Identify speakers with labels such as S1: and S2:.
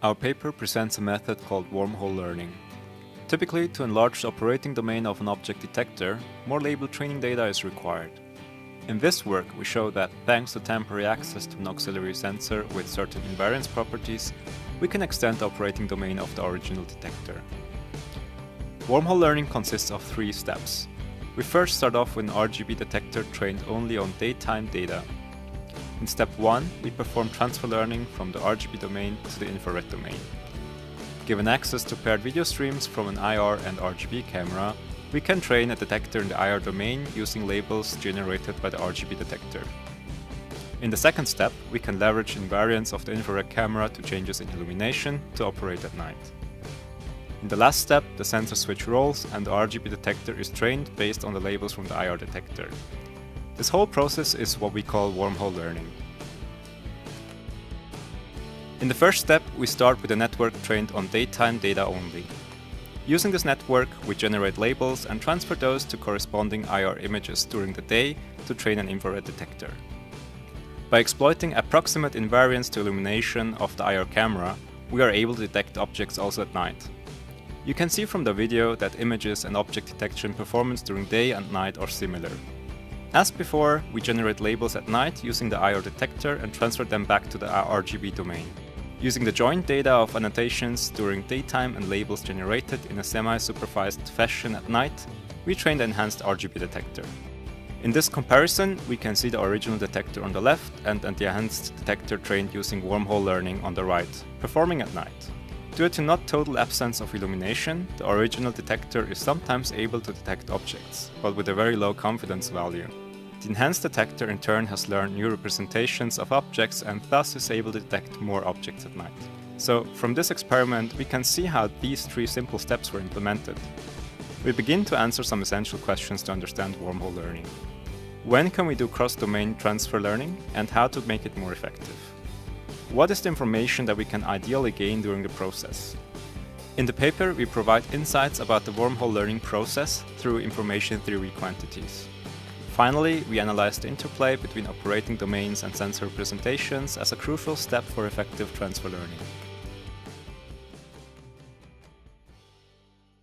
S1: Our paper presents a method called wormhole learning. Typically, to enlarge the operating domain of an object detector, more label training data is required. In this work, we show that thanks to temporary access to an auxiliary sensor with certain invariance properties, we can extend the operating domain of the original detector. Wormhole learning consists of 3 steps. We first start off with an RGB detector trained only on daytime data. In step 1, we perform transfer learning from the RGB domain to the infrared domain. Given access to paired video streams from an IR and RGB camera, we can train a detector in the IR domain using labels generated by the RGB detector. In the second step, we can leverage invariance of the infrared camera to changes in illumination to operate at night. In the last step, the sensor switch roles and the RGB detector is trained based on the labels from the IR detector. This whole process is what we call wormhole learning. In the first step, we start with a network trained on daytime data only. Using this network, we generate labels and transfer those to corresponding IR images during the day to train an infrared detector. By exploiting approximate invariance to illumination of the IR camera, we are able to detect objects also at night. You can see from the video that images and object detection performance during day and night are similar. As before, we generate labels at night using the IR detector and transfer them back to the RGB domain. Using the joint data of annotations during daytime and labels generated in a semi-supervised fashion at night, we train the enhanced RGB detector. In this comparison, we can see the original detector on the left and the enhanced detector trained using wormhole learning on the right, performing at night. Due to not total absence of illumination, the original detector is sometimes able to detect objects, but with a very low confidence value. The enhanced detector in turn has learned new representations of objects and thus is able to detect more objects at night. So, from this experiment, we can see how these 3 simple steps were implemented. We begin to answer some essential questions to understand wormhole learning. When can we do cross-domain transfer learning and how to make it more effective? What is the information that we can ideally gain during the process? In the paper, we provide insights about the wormhole learning process through information theory quantities. Finally, we analyze the interplay between operating domains and sensor representations as a crucial step for effective transfer learning.